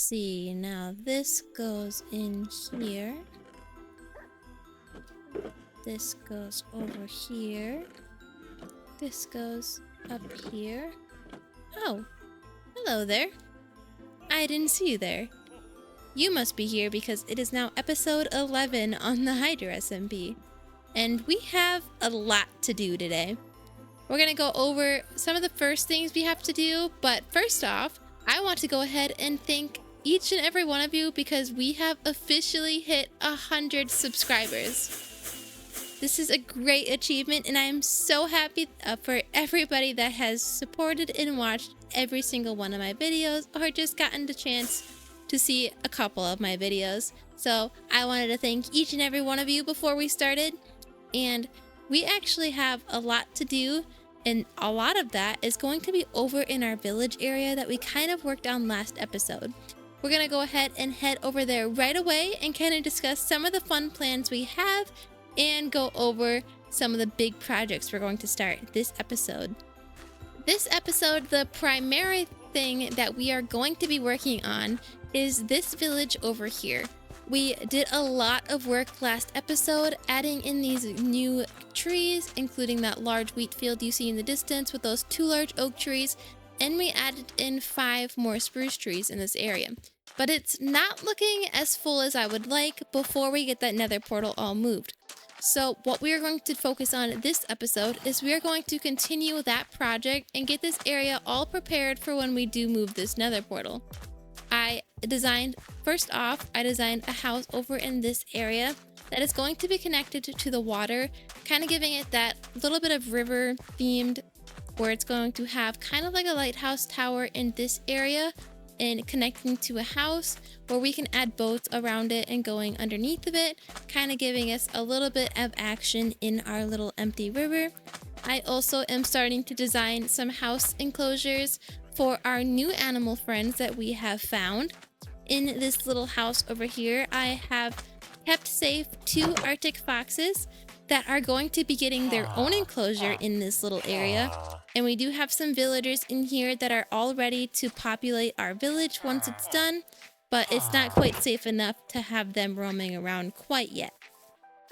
see. Now this goes in here. This goes over here. This goes up here. Oh, hello there. I didn't see you there. You must be here because it is now episode 11 on the HydroSmp. And we have a lot to do today. We're going to go over some of the first things we have to do, but first off, I want to go ahead and thank each and every one of you because we have officially hit 100 subscribers. This is a great achievement and I am so happy for everybody that has supported and watched every single one of my videos or just gotten the chance to see a couple of my videos. So I wanted to thank each and every one of you before we started. And we actually have a lot to do, and a lot of that is going to be over in our village area that we kind of worked on last episode. We're going to go ahead and head over there right away and kind of discuss some of the fun plans we have and go over some of the big projects we're going to start this episode. This episode, the primary thing that we are going to be working on is this village over here. We did a lot of work last episode adding in these new trees, including that large wheat field you see in the distance with those 2 large oak trees, and we added in 5 more spruce trees in this area. But it's not looking as full as I would like before we get that nether portal all moved. So what we are going to focus on this episode is we are going to continue that project and get this area all prepared for when we do move this nether portal. First off, I designed a house over in this area that is going to be connected to the water, kind of giving it that little bit of river themed where it's going to have kind of like a lighthouse tower in this area and connecting to a house where we can add boats around it and going underneath of it, kind of giving us a little bit of action in our little empty river. I also am starting to design some house enclosures for our new animal friends that we have found. In this little house over here, I have kept safe 2 Arctic foxes that are going to be getting their own enclosure in this little area. And we do have some villagers in here that are all ready to populate our village once it's done, but it's not quite safe enough to have them roaming around quite yet.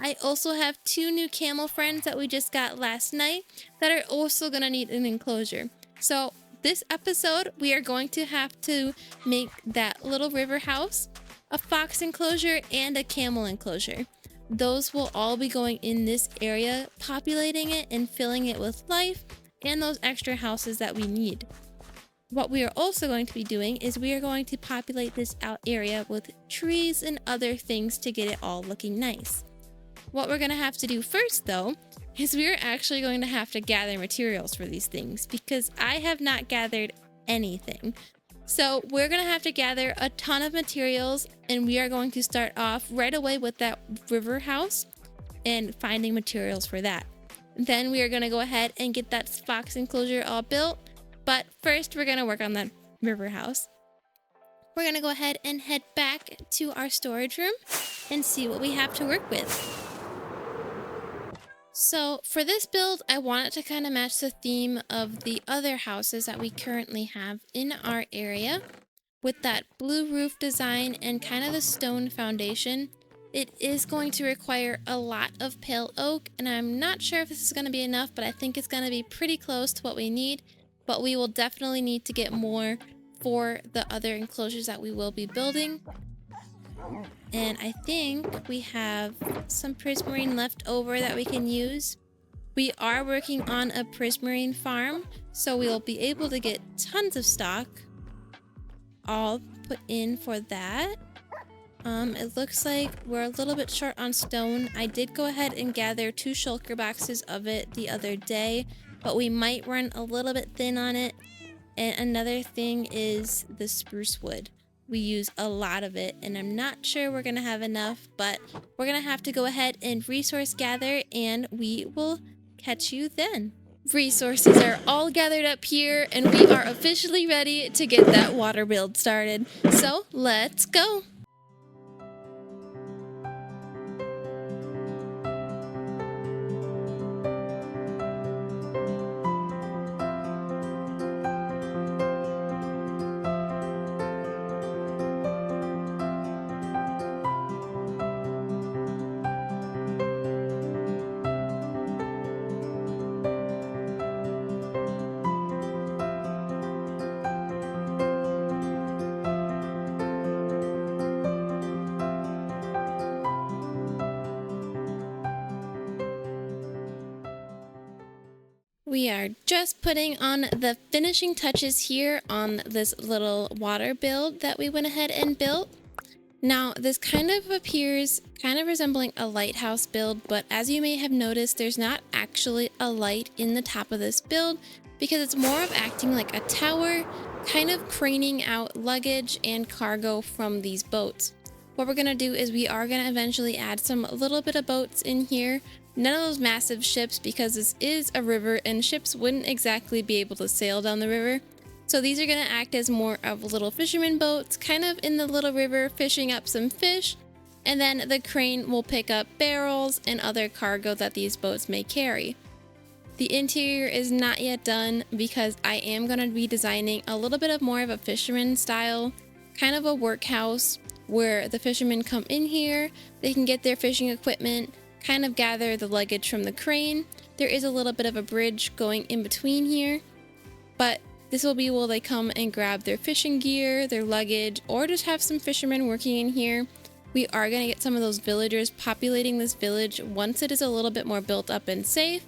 I also have 2 new camel friends that we just got last night that are also going to need an enclosure. So this episode, we are going to have to make that little river house, a fox enclosure, and a camel enclosure. Those will all be going in this area, populating it and filling it with life and those extra houses that we need. What we are also going to be doing is we are going to populate this out area with trees and other things to get it all looking nice. What we're going to have to do first, though, is we are actually going to have to gather materials for these things because I have not gathered anything. So we're going to have to gather a ton of materials, and we are going to start off right away with that river house and finding materials for that. Then we are going to go ahead and get that fox enclosure all built, but first we're going to work on that river house. We're going to go ahead and head back to our storage room and see what we have to work with. So for this build, I wanted to kind of match the theme of the other houses that we currently have in our area with that blue roof design and kind of the stone foundation. It is going to require a lot of pale oak, and I'm not sure if this is going to be enough, but I think it's going to be pretty close to what we need, but we will definitely need to get more for the other enclosures that we will be building. And I think we have some prismarine left over that we can use. We are working on a prismarine farm, so we will be able to get tons of stock all put in for that. It looks like we're a little bit short on stone. I did go ahead and gather 2 shulker boxes of it the other day, but we might run a little bit thin on it. And another thing is the spruce wood. We use a lot of it, and I'm not sure we're going to have enough, but we're going to have to go ahead and resource gather, and we will catch you then. Resources are all gathered up here, and we are officially ready to get that water build started. So let's go! We are just putting on the finishing touches here on this little water build that we went ahead and built. Now, this kind of appears kind of resembling a lighthouse build, but as you may have noticed, there's not actually a light in the top of this build because it's more of acting like a tower, kind of craning out luggage and cargo from these boats. What we're gonna do is we are gonna eventually add some little bit of boats in here. None of those massive ships because this is a river and ships wouldn't exactly be able to sail down the river. So these are going to act as more of little fisherman boats, kind of in the little river fishing up some fish. And then the crane will pick up barrels and other cargo that these boats may carry. The interior is not yet done because I am going to be designing a little bit of more of a fisherman style, kind of a workhouse where the fishermen come in here, they can get their fishing equipment, kind of gather the luggage from the crane. There is a little bit of a bridge going in between here, but this will be where they come and grab their fishing gear, their luggage, or just have some fishermen working in here. We are going to get some of those villagers populating this village once it is a little bit more built up and safe.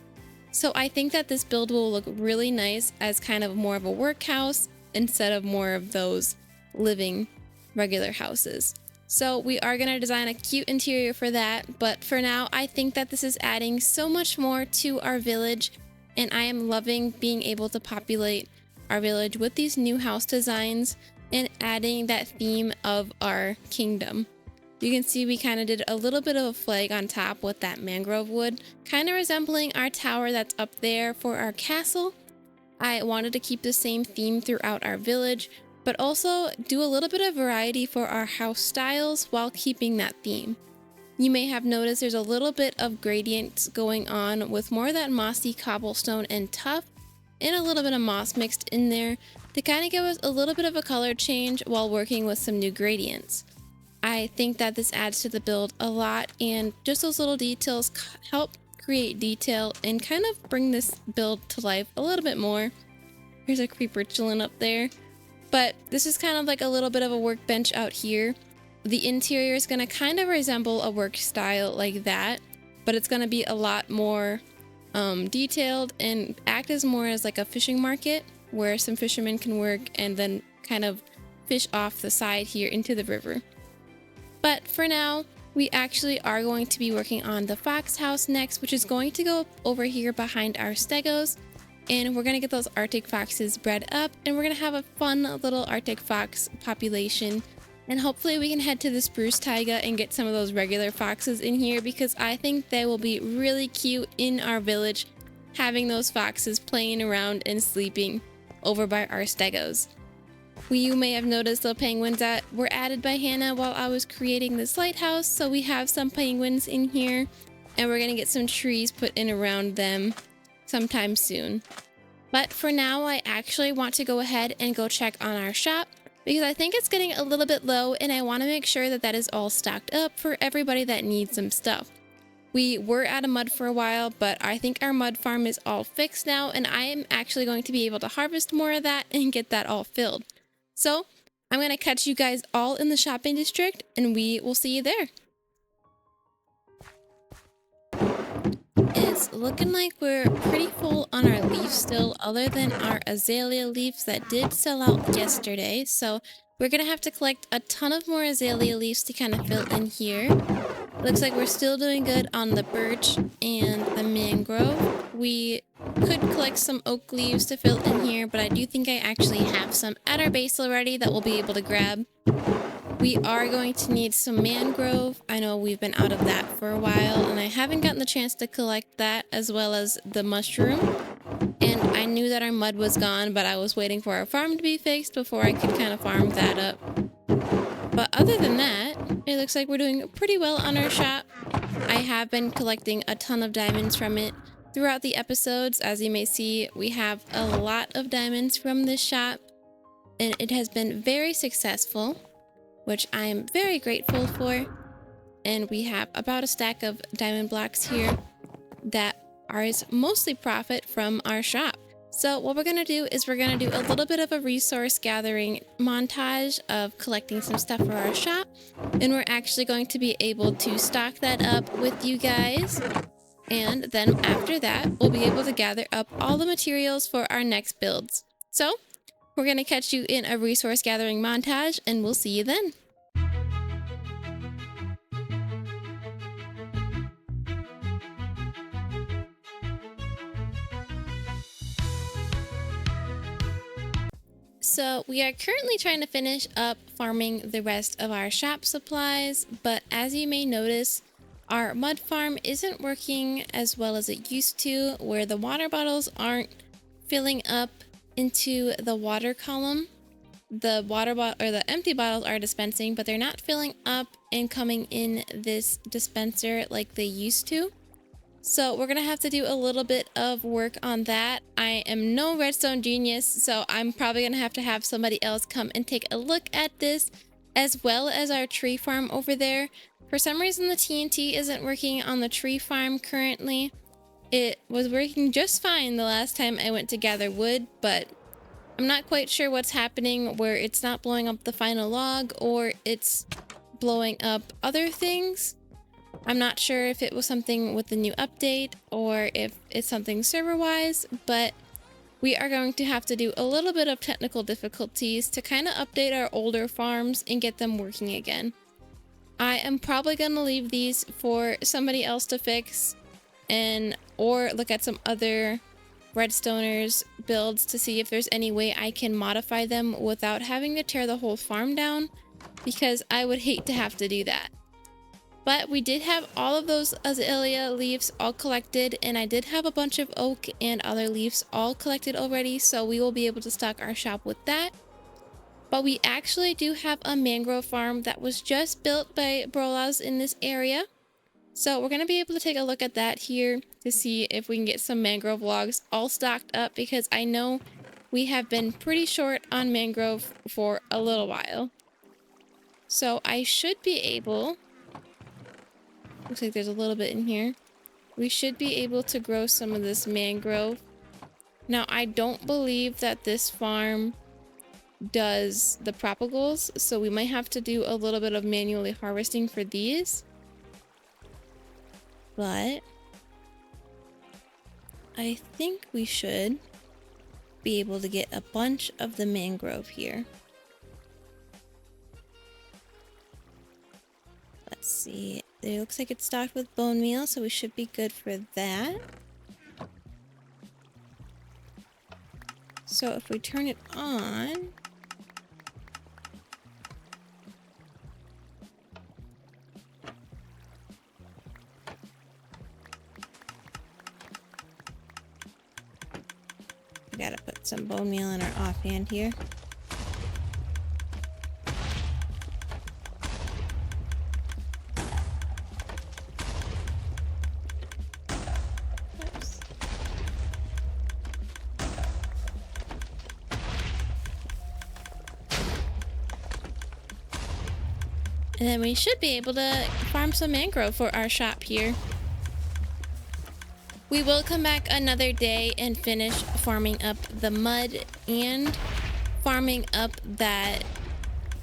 So I think that this build will look really nice as kind of more of a workhouse instead of more of those living regular houses. So we are going to design a cute interior for that, but for now I think that this is adding so much more to our village, and I am loving being able to populate our village with these new house designs and adding that theme of our kingdom. You can see we kind of did a little bit of a flag on top with that mangrove wood, kind of resembling our tower that's up there for our castle. I wanted to keep the same theme throughout our village, but also do a little bit of variety for our house styles while keeping that theme. You may have noticed there's a little bit of gradients going on with more of that mossy cobblestone and tuff and a little bit of moss mixed in there to kind of give us a little bit of a color change while working with some new gradients. I think that this adds to the build a lot, and just those little details help create detail and kind of bring this build to life a little bit more. Here's a creeper chilling up there. But this is kind of like a little bit of a workbench out here. The interior is going to kind of resemble a work style like that, but it's going to be a lot more detailed and act as more as like a fishing market where some fishermen can work and then kind of fish off the side here into the river. But for now, we actually are going to be working on the fox house next, which is going to go over here behind our stegos. And we're going to get those Arctic foxes bred up, and we're going to have a fun little Arctic fox population. And hopefully we can head to the spruce taiga and get some of those regular foxes in here, because I think they will be really cute in our village, having those foxes playing around and sleeping over by our stegos. You may have noticed the penguins that were added by Hannah while I was creating this lighthouse, so we have some penguins in here, and we're going to get some trees put in around them sometime soon. But for now, I actually want to go ahead and go check on our shop because I think it's getting a little bit low, and I want to make sure that that is all stocked up for everybody that needs some stuff. We were out of mud for a while, but I think our mud farm is all fixed now, and I am actually going to be able to harvest more of that and get that all filled. So I'm going to catch you guys all in the shopping district, and we will see you there. It's looking like we're pretty full on our leaves still, other than our azalea leaves that did sell out yesterday. So we're going to have to collect a ton of more azalea leaves to kind of fill in here. Looks like we're still doing good on the birch and the mangrove. We could collect some oak leaves to fill in here, but I do think I actually have some at our base already that we'll be able to grab. We are going to need some mangrove. I know we've been out of that for a while, and I haven't gotten the chance to collect that, as well as the mushroom. And I knew that our mud was gone, but I was waiting for our farm to be fixed before I could kind of farm that up. But other than that, it looks like we're doing pretty well on our shop. I have been collecting a ton of diamonds from it throughout the episodes. As you may see, we have a lot of diamonds from this shop, and it has been very successful, which I am very grateful for. And we have about a stack of diamond blocks here that are mostly profit from our shop. So what we're going to do is we're going to do a little bit of a resource gathering montage of collecting some stuff for our shop, and we're actually going to be able to stock that up with you guys. And then after that, we'll be able to gather up all the materials for our next builds. So we're going to catch you in a resource gathering montage, and we'll see you then. So we are currently trying to finish up farming the rest of our shop supplies, but as you may notice, our mud farm isn't working as well as it used to, where the water bottles aren't filling up into the water column. The water bottle or the empty bottles are dispensing, but they're not filling up and coming in this dispenser like they used to. So we're gonna have to do a little bit of work on that. I am no redstone genius, so I'm probably gonna have to have somebody else come and take a look at this, as well as our tree farm over there. For some reason, the TNT isn't working on the tree farm currently. It was working just fine the last time I went to gather wood, but I'm not quite sure what's happening, where it's not blowing up the final log or it's blowing up other things. I'm not sure if it was something with the new update or if it's something server-wise, but we are going to have to do a little bit of technical difficulties to kind of update our older farms and get them working again. I am probably going to leave these for somebody else to fix or look at some other Redstoners builds to see if there's any way I can modify them without having to tear the whole farm down, because I would hate to have to do that. But we did have all of those azalea leaves all collected, and I did have a bunch of oak and other leaves all collected already, so we will be able to stock our shop with that. But we actually do have a mangrove farm that was just built by Brolas in this area. So we're going to be able to take a look at that here to see if we can get some mangrove logs all stocked up, because I know we have been pretty short on mangrove for a little while. So I should be able... Looks like there's a little bit in here. We should be able to grow some of this mangrove. Now, I don't believe that this farm does the propagals, so we might have to do a little bit of manually harvesting for these. But I think we should be able to get a bunch of the mangrove here. Let's see. It looks like it's stocked with bone meal, so we should be good for that. So if we turn it on... We gotta put some bone meal in our offhand here. And then we should be able to farm some mangrove for our shop here. We will come back another day and finish farming up the mud and farming up that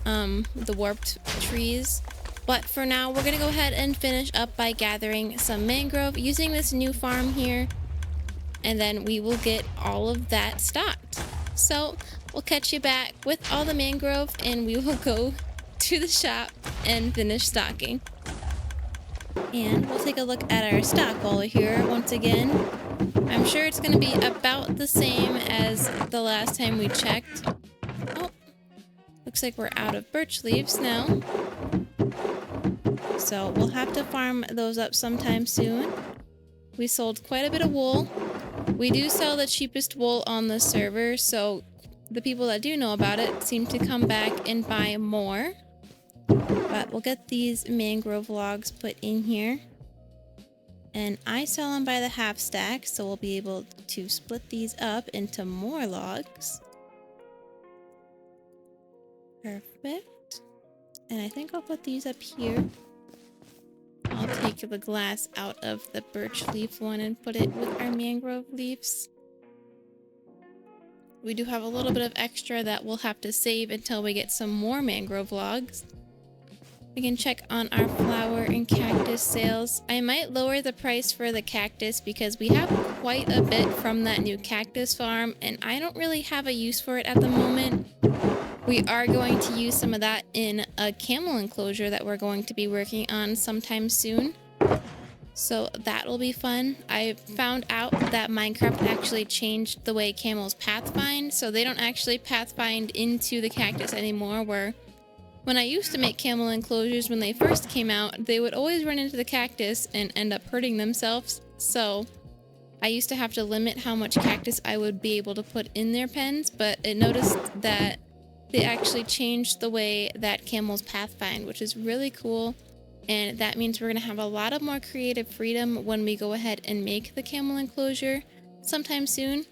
the warped trees. But for now, we're gonna go ahead and finish up by gathering some mangrove using this new farm here, and then we will get all of that stocked. So we'll catch you back with all the mangrove, and we will go to the shop and finish stocking. And we'll take a look at our stock while we're here once again. I'm sure it's going to be about the same as the last time we checked. Oh, looks like we're out of birch leaves now. So we'll have to farm those up sometime soon. We sold quite a bit of wool. We do sell the cheapest wool on the server, so the people that do know about it seem to come back and buy more. But we'll get these mangrove logs put in here. And I sell them by the half stack, so we'll be able to split these up into more logs. Perfect. And I think I'll put these up here. I'll take the glass out of the birch leaf one and put it with our mangrove leaves. We do have a little bit of extra that we'll have to save until we get some more mangrove logs. We can check on our flower and cactus sales. I might lower the price for the cactus because we have quite a bit from that new cactus farm and I don't really have a use for it at the moment. We are going to use some of that in a camel enclosure that we're going to be working on sometime soon. So that will be fun. I found out that Minecraft actually changed the way camels pathfind, so they don't actually pathfind into the cactus anymore, where when I used to make camel enclosures when they first came out, they would always run into the cactus and end up hurting themselves. So I used to have to limit how much cactus I would be able to put in their pens, but it noticed that they actually changed the way that camels pathfind, which is really cool. And that means we're going to have a lot of more creative freedom when we go ahead and make the camel enclosure sometime soon.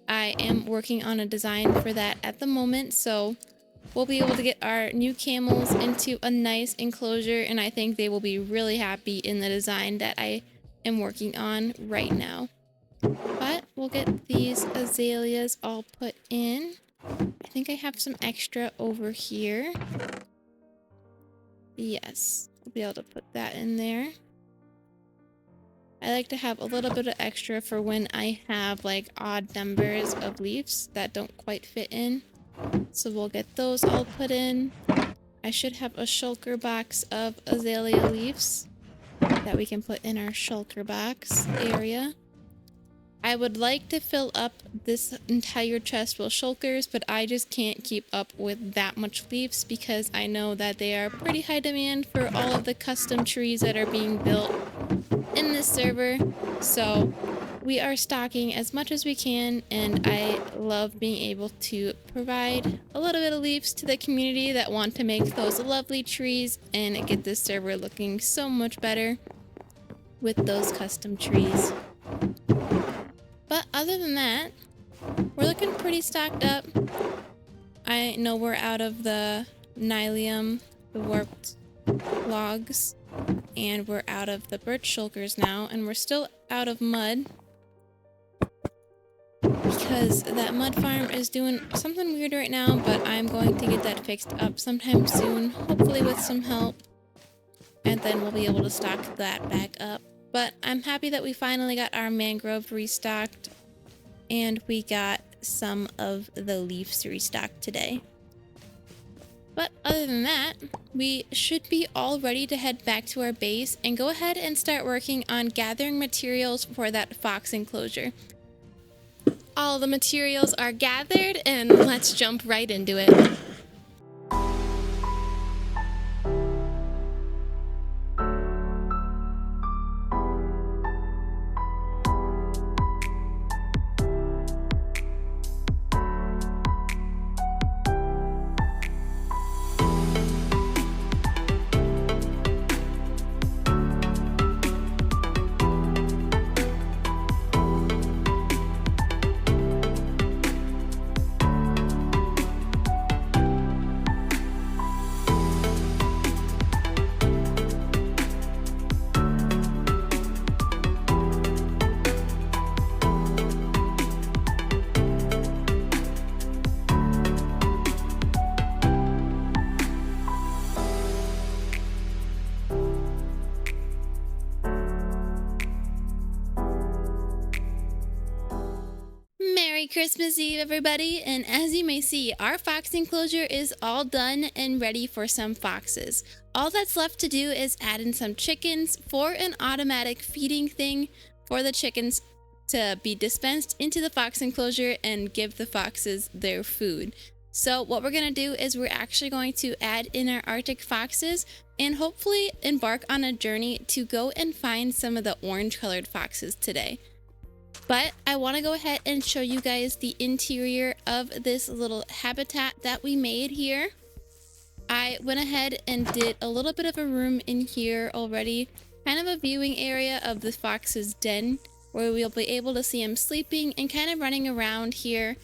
I am working on a design for that at the moment, so we'll be able to get our new camels into a nice enclosure, and I think they will be really happy in the design that I am working on right now. But we'll get these azaleas all put in. I think I have some extra over here. Yes, I'll be able to put that in there. I like to have a little bit of extra for when I have like odd numbers of leaves that don't quite fit in. So we'll get those all put in. I should have a shulker box of azalea leaves that we can put in our shulker box area. I would like to fill up this entire chest with shulkers, but I just can't keep up with that much leaves because I know that they are pretty high demand for all of the custom trees that are being built in this server. So we are stocking as much as we can, and I love being able to provide a little bit of leaves to the community that want to make those lovely trees and get this server looking so much better with those custom trees. But other than that, we're looking pretty stocked up. I know we're out of the nylium, the warped logs, and we're out of the birch shulkers now, and we're still out of mud because that mud farm is doing something weird right now, but I'm going to get that fixed up sometime soon, hopefully with some help, and then we'll be able to stock that back up. But I'm happy that we finally got our mangrove restocked, and we got some of the leaves restocked today. But other than that, we should be all ready to head back to our base and go ahead and start working on gathering materials for that fox enclosure. All the materials are gathered, and let's jump right into it. Merry Christmas Eve, everybody, and as you may see, our fox enclosure is all done and ready for some foxes. All that's left to do is add in some chickens for an automatic feeding thing for the chickens to be dispensed into the fox enclosure and give the foxes their food. So what we're going to do is we're actually going to add in our Arctic foxes and hopefully embark on a journey to go and find some of the orange colored foxes today. But I want to go ahead and show you guys the interior of this little habitat that we made here. I went ahead and did a little bit of a room in here already, kind of a viewing area of the fox's den where we'll be able to see him sleeping and kind of running around here.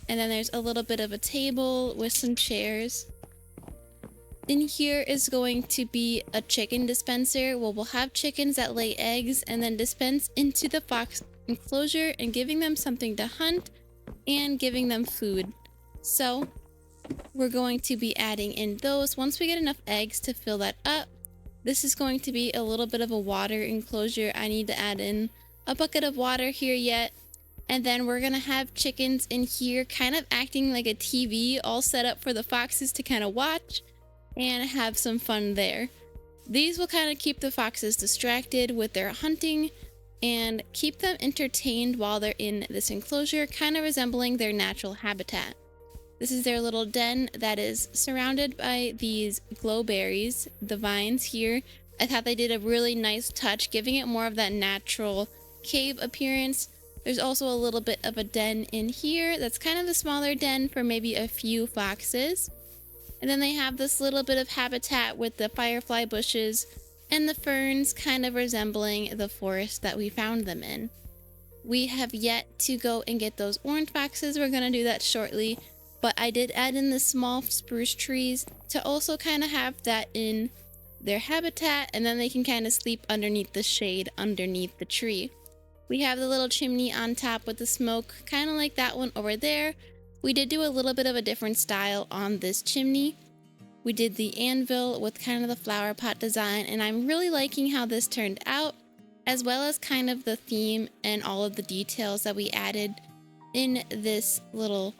And then there's a little bit of a table with some chairs. In here is going to be a chicken dispenser where we'll have chickens that lay eggs and then dispense into the fox enclosure and giving them something to hunt and giving them food. So we're going to be adding in those once we get enough eggs to fill that up. This is going to be a little bit of a water enclosure. I need to add in a bucket of water here yet. And then we're gonna have chickens in here kind of acting like a TV, all set up for the foxes to kind of watch and have some fun there. These will kind of keep the foxes distracted with their hunting and keep them entertained while they're in this enclosure, kind of resembling their natural habitat. This is their little den that is surrounded by these glowberries, the vines here. I thought they did a really nice touch, giving it more of that natural cave appearance. There's also a little bit of a den in here that's kind of a smaller den for maybe a few foxes. And then they have this little bit of habitat with the firefly bushes and the ferns kind of resembling the forest that we found them in. We have yet to go and get those orange foxes. We're going to do that shortly. But I did add in the small spruce trees to also kind of have that in their habitat, and then they can kind of sleep underneath the shade underneath the tree. We have the little chimney on top with the smoke, kind of like that one over there. We did do a little bit of a different style on this chimney. We did the anvil with kind of the flower pot design, and I'm really liking how this turned out, as well as kind of the theme and all of the details that we added in this little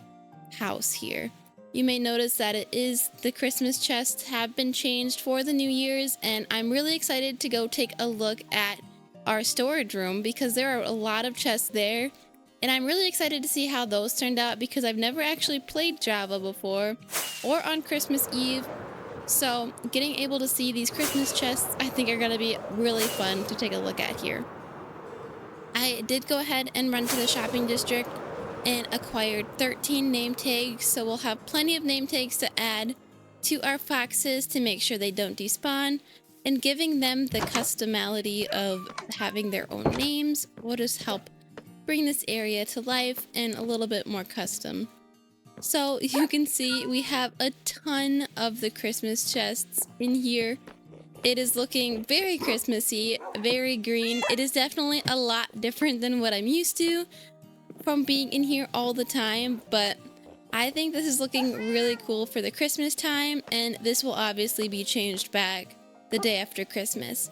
house here. You may notice that the Christmas chests have been changed for the New Year's, and I'm really excited to go take a look at our storage room because there are a lot of chests there, and I'm really excited to see how those turned out because I've never actually played Java before or on Christmas Eve. So getting able to see these Christmas chests I think are going to be really fun to take a look at here. I did go ahead and run to the shopping district and acquired 13 name tags, so we'll have plenty of name tags to add to our foxes to make sure they don't despawn, and giving them the customality of having their own names will just help bring this area to life and a little bit more custom. So you can see we have a ton of the Christmas chests in here. It is looking very Christmassy, very green. It is definitely a lot different than what I'm used to from being in here all the time, but I think this is looking really cool for the Christmas time, and this will obviously be changed back the day after Christmas.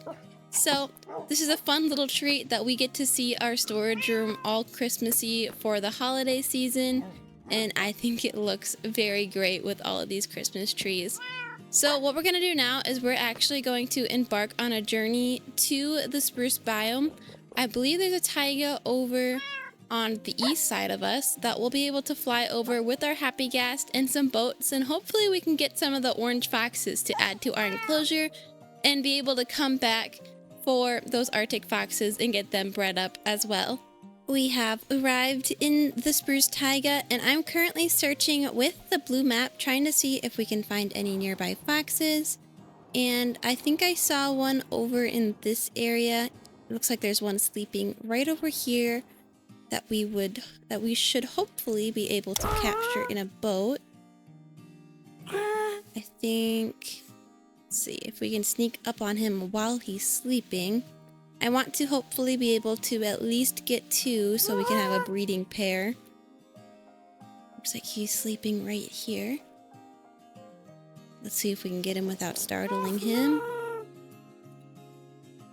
So this is a fun little treat that we get to see our storage room all Christmassy for the holiday season, and I think it looks very great with all of these Christmas trees. So what we're going to do now is we're actually going to embark on a journey to the spruce biome. I believe there's a taiga over on the east side of us that we'll be able to fly over with our happy ghast and some boats, and hopefully we can get some of the orange foxes to add to our enclosure and be able to come back for those Arctic foxes and get them bred up as well. We have arrived in the spruce taiga, and I'm currently searching with the blue map trying to see if we can find any nearby foxes, and I think I saw one over in this area. It looks like there's one sleeping right over here that we should hopefully be able to capture in a boat. I think, let's see if we can sneak up on him while he's sleeping. I want to hopefully be able to at least get two so we can have a breeding pair. Looks like he's sleeping right here. Let's see if we can get him without startling him.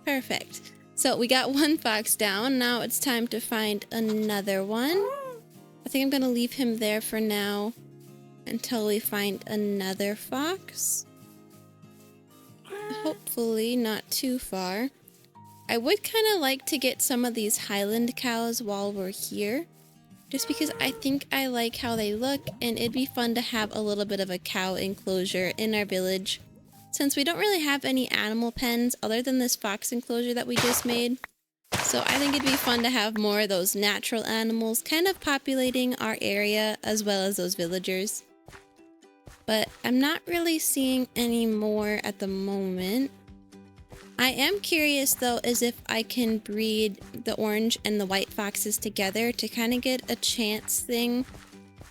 Perfect. So we got one fox down. Now it's time to find another one. I think I'm going to leave him there for now until we find another fox. Hopefully not too far. I would kind of like to get some of these Highland cows while we're here, just because I think I like how they look, and it'd be fun to have a little bit of a cow enclosure in our village, since we don't really have any animal pens other than this fox enclosure that we just made. So I think it'd be fun to have more of those natural animals kind of populating our area as well as those villagers. But I'm not really seeing any more at the moment. I am curious though as if I can breed the orange and the white foxes together to kind of get a chance thing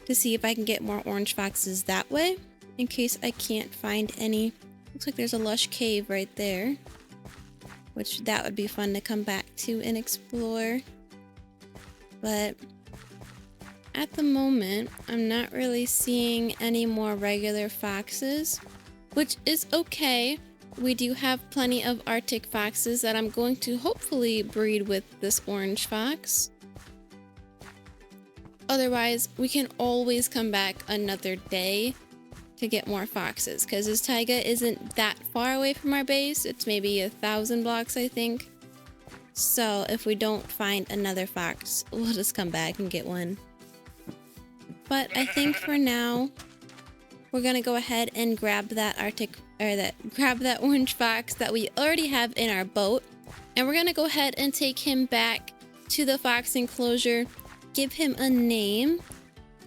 to see if I can get more orange foxes that way, in case I can't find any. Looks like there's a lush cave right there, which that would be fun to come back to and explore. But at the moment, I'm not really seeing any more regular foxes, which is okay. we do have plenty of Arctic foxes that I'm going to hopefully breed with this orange fox. Otherwise, we can always come back another day to get more foxes, because this taiga isn't that far away from our base. It's maybe 1,000 blocks, I think. So if we don't find another fox, we'll just come back and get one. But I think for now, we're gonna go ahead and grab that grab that orange fox that we already have in our boat, and we're gonna go ahead and take him back to the fox enclosure, give him a name,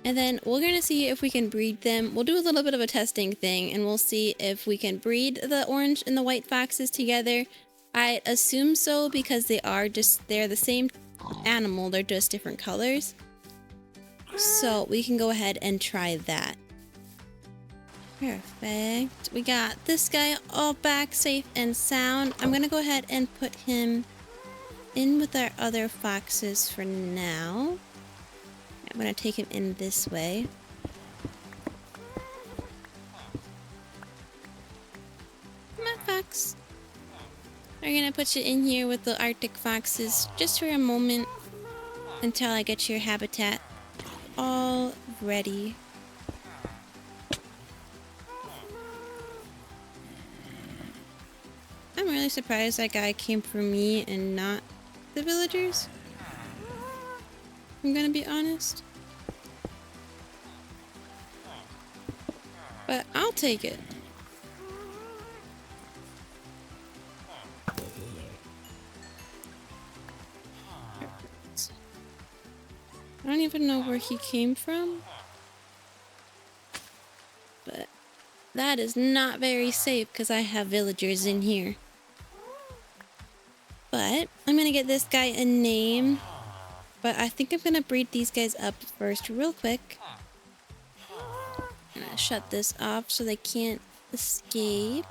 and then we're gonna see if we can breed them. We'll do a little bit of a testing thing, and we'll see if we can breed the orange and the white foxes together. I assume so, because they're the same animal, they're just different colors. So we can go ahead and try that. Perfect. We got this guy all back safe and sound. I'm gonna go ahead and put him in with our other foxes for now. I'm gonna take him in this way. Come on, fox. We're gonna put you in here with the Arctic foxes just for a moment until I get your habitat all ready. I'm really surprised that guy came for me and not the villagers. I'm gonna be honest. But I'll take it. I don't even know where he came from. But that is not very safe because I have villagers in here. But I'm gonna get this guy a name. But I think I'm gonna breed these guys up first real quick. I'm gonna shut this off so they can't escape.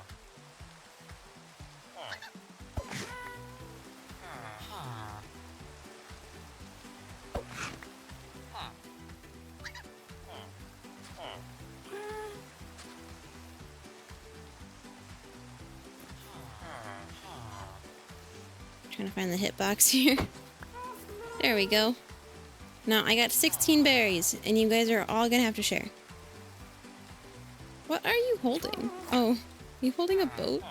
Trying to find the hitbox here. There we go. Now I got 16 berries, and you guys are all gonna have to share. What are you holding? Oh, you holding a boat?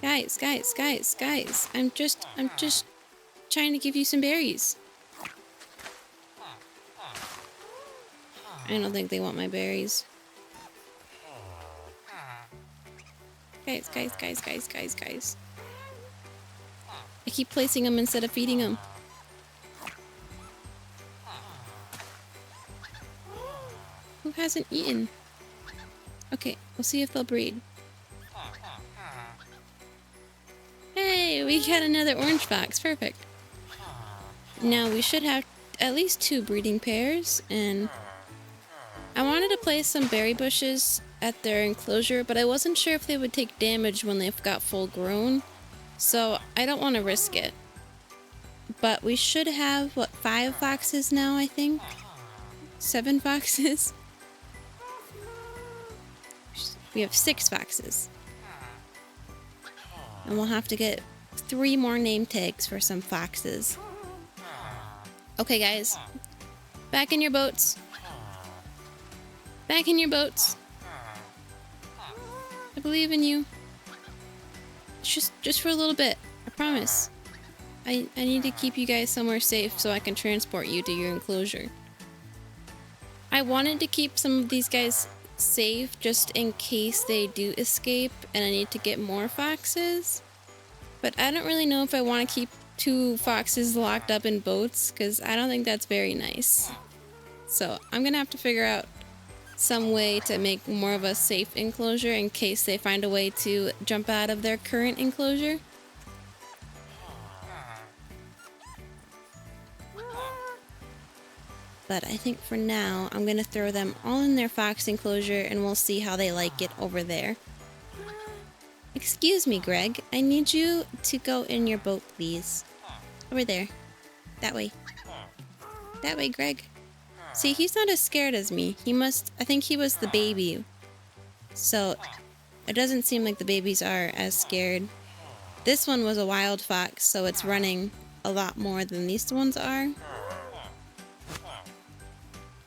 Guys, I'm just trying to give you some berries. I don't think they want my berries. Guys. I keep placing them instead of feeding them. Who hasn't eaten? Okay, we'll see if they'll breed. Hey, we got another orange fox. Perfect. Now we should have at least 2 breeding pairs, and I wanted to place some berry bushes at their enclosure, but I wasn't sure if they would take damage when they've got full grown, so I don't want to risk it. But we should have, what, 5 foxes now, I think? 7 foxes? We have 6 foxes. And we'll have to get 3 more name tags for some foxes. Okay, guys. Back in your boats. Back in your boats. I believe in you. Just for a little bit. I promise. I need to keep you guys somewhere safe so I can transport you to your enclosure. I wanted to keep some of these guys safe just in case they do escape and I need to get more foxes. But I don't really know if I want to keep 2 foxes locked up in boats, because I don't think that's very nice. So I'm gonna have to figure out some way to make more of a safe enclosure in case they find a way to jump out of their current enclosure. But I think for now, I'm gonna throw them all in their fox enclosure and we'll see how they like it over there. Excuse me, Greg. I need you to go in your boat, please. Over there. That way. That way, Greg. See, he's not as scared as me. I think he was the baby. So it doesn't seem like the babies are as scared. This one was a wild fox, so it's running a lot more than these ones are.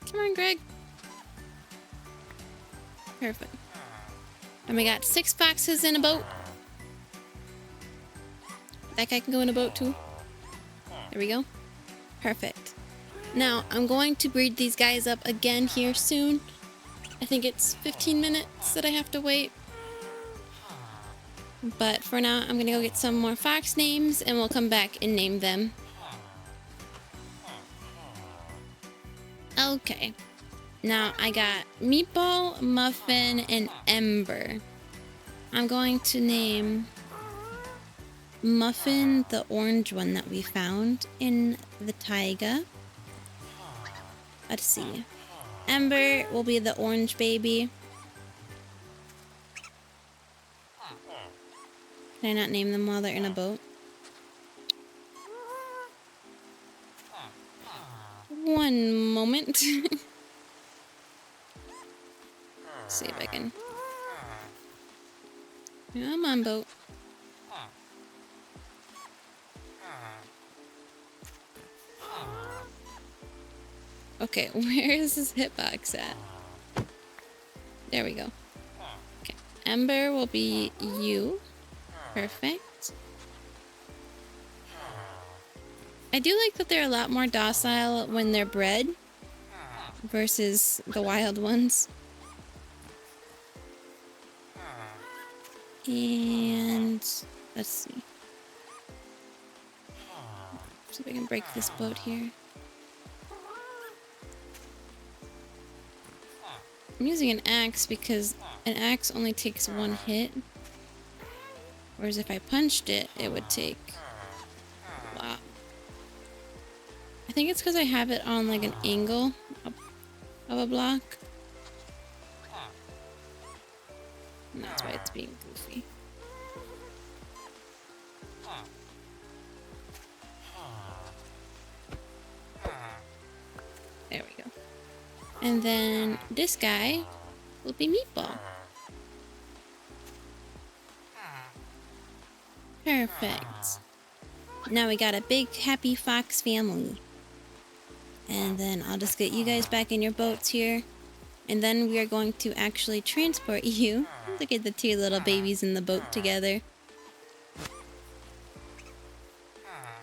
Come on, Greg. Perfect. And we got 6 foxes in a boat. That guy can go in a boat too. There we go. Perfect. Now, I'm going to breed these guys up again here soon. I think it's 15 minutes that I have to wait. But for now, I'm going to go get some more fox names and we'll come back and name them. Okay. Now, I got Meatball, Muffin, and Ember. I'm going to name Muffin the orange one that we found in the taiga. Let's see. Ember will be the orange baby. Can I not name them while they're in a boat? One moment. See if I can. Come on, boat. Okay, where is this hitbox at? There we go. Okay, Ember will be you. Perfect. I do like that they're a lot more docile when they're bred versus the wild ones. And let's see. See if I can break this boat here. I'm using an axe because an axe only takes 1 hit. Whereas if I punched it, it would take a lot. I think it's because I have it on like an angle of a block. And that's why it's being goofy. There we go. And then this guy will be Meatball. Perfect. Now we got a big happy fox family. And then I'll just get you guys back in your boats here. And then we are going to actually transport you. Look at the 2 little babies in the boat together.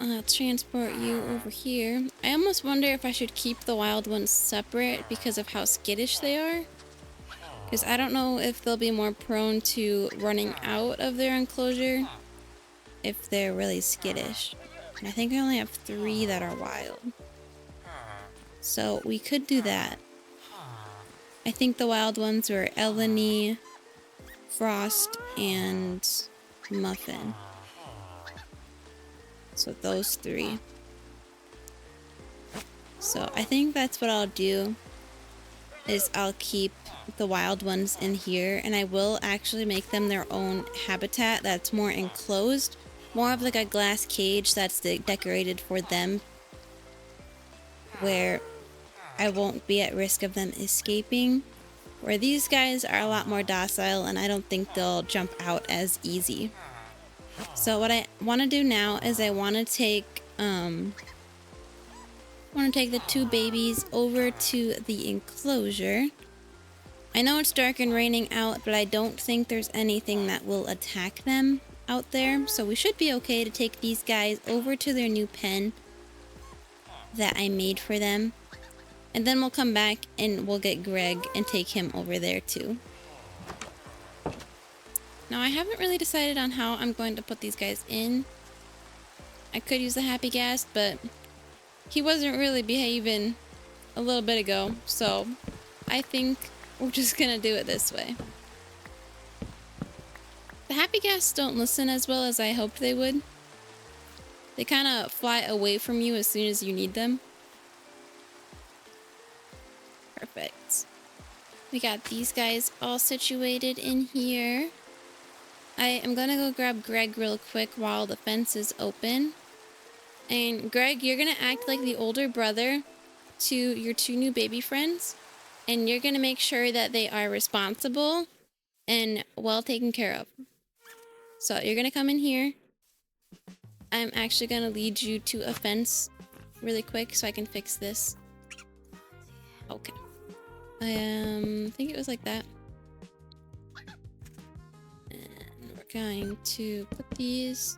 I'll transport you over here. I almost wonder if I should keep the wild ones separate because of how skittish they are. Because I don't know if they'll be more prone to running out of their enclosure if they're really skittish. And I think I only have 3 that are wild. So we could do that. I think the wild ones were Eleni, Frost, and Muffin. So those 3. So I think that's what I'll do, is I'll keep the wild ones in here, and I will actually make them their own habitat that's more enclosed, more of like a glass cage that's decorated for them, where I won't be at risk of them escaping. Where these guys are a lot more docile and I don't think they'll jump out as easy. So what I want to do now is I want to take the 2 babies over to the enclosure. I know it's dark and raining out, but I don't think there's anything that will attack them out there. So we should be okay to take these guys over to their new pen that I made for them. And then we'll come back and we'll get Greg and take him over there too. Now I haven't really decided on how I'm going to put these guys in. I could use the happy gas, but he wasn't really behaving a little bit ago. So I think we're just gonna do it this way. The happy gas don't listen as well as I hoped they would. They kind of fly away from you as soon as you need them. Perfect. We got these guys all situated in here. I am gonna go grab Greg real quick while the fence is open. And Greg, you're gonna act like the older brother to your 2 new baby friends. And you're gonna make sure that they are responsible and well taken care of. So you're gonna come in here. I'm actually gonna lead you to a fence really quick so I can fix this. Okay. I think it was like that. And we're going to put these.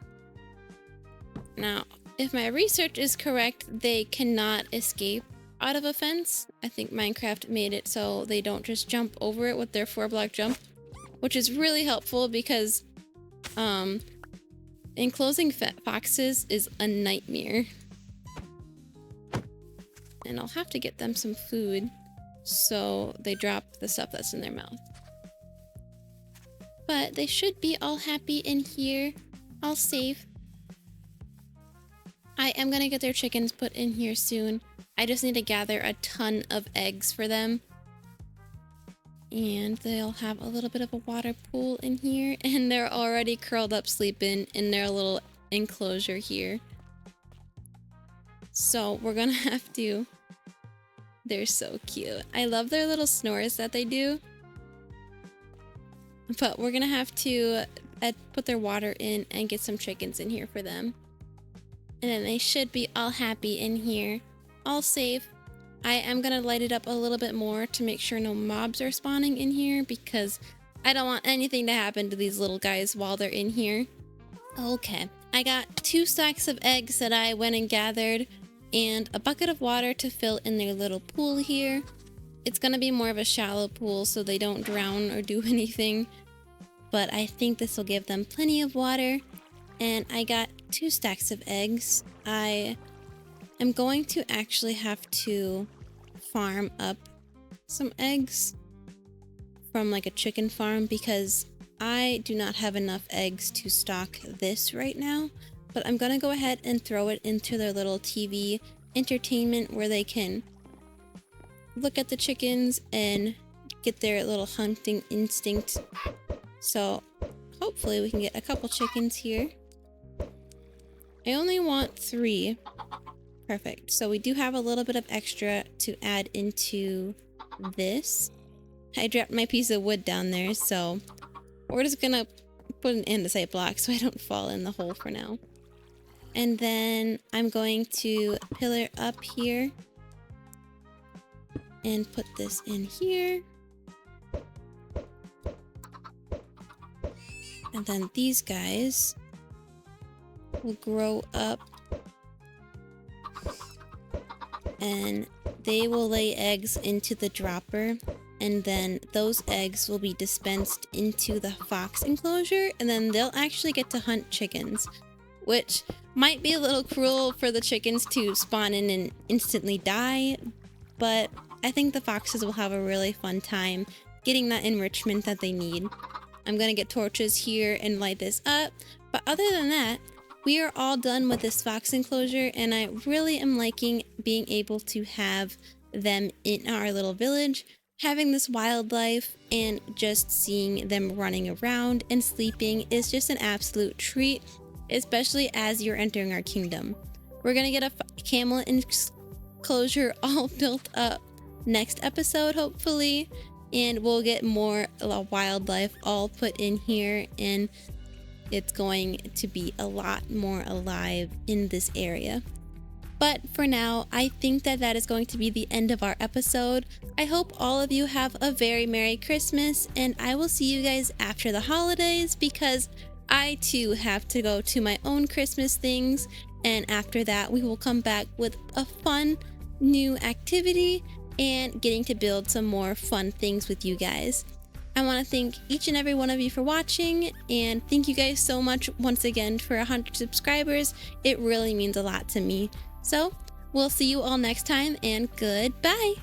Now, if my research is correct, they cannot escape out of a fence. I think Minecraft made it so they don't just jump over it with their 4-block jump, which is really helpful because enclosing foxes is a nightmare. And I'll have to get them some food so they drop the stuff that's in their mouth. But they should be all happy in here, all safe. I am gonna get their chickens put in here soon. I just need to gather a ton of eggs for them. And they'll have a little bit of a water pool in here, and they're already curled up sleeping in their little enclosure here. So we're gonna have to... They're so cute. I love their little snores that they do. But we're gonna have to put their water in and get some chickens in here for them. And then they should be all happy in here, all safe. I am gonna light it up a little bit more to make sure no mobs are spawning in here because I don't want anything to happen to these little guys while they're in here. Okay, I got 2 stacks of eggs that I went and gathered and a bucket of water to fill in their little pool here. It's gonna be more of a shallow pool so they don't drown or do anything, but I think this will give them plenty of water. And I got 2 stacks of eggs. I am going to actually have to farm up some eggs from like a chicken farm because I do not have enough eggs to stock this right now. But I'm gonna go ahead and throw it into their little TV entertainment where they can look at the chickens and get their little hunting instinct. So hopefully we can get a couple chickens here. I only want 3. Perfect. So we do have a little bit of extra to add into this. I dropped my piece of wood down there, so we're just gonna put an andesite block so I don't fall in the hole for now. And then I'm going to pillar up here and put this in here. And then these guys will grow up and they will lay eggs into the dropper, and then those eggs will be dispensed into the fox enclosure, and then they'll actually get to hunt chickens, which might be a little cruel for the chickens to spawn in and instantly die, but I think the foxes will have a really fun time getting that enrichment that they need. I'm gonna get torches here and light this up, but other than that, we are all done with this fox enclosure, and I really am liking being able to have them in our little village, having this wildlife, and just seeing them running around and sleeping is just an absolute treat, especially as you're entering our kingdom. We're gonna get a camel enclosure all built up next episode, hopefully, and we'll get more wildlife all put in here, and it's going to be a lot more alive in this area. But for now, I think that that is going to be the end of our episode. I hope all of you have a very Merry Christmas, and I will see you guys after the holidays because I too have to go to my own Christmas things, and after that we will come back with a fun new activity and getting to build some more fun things with you guys. I want to thank each and every one of you for watching, and thank you guys so much once again for 100 subscribers. It really means a lot to me. So we'll see you all next time, and goodbye.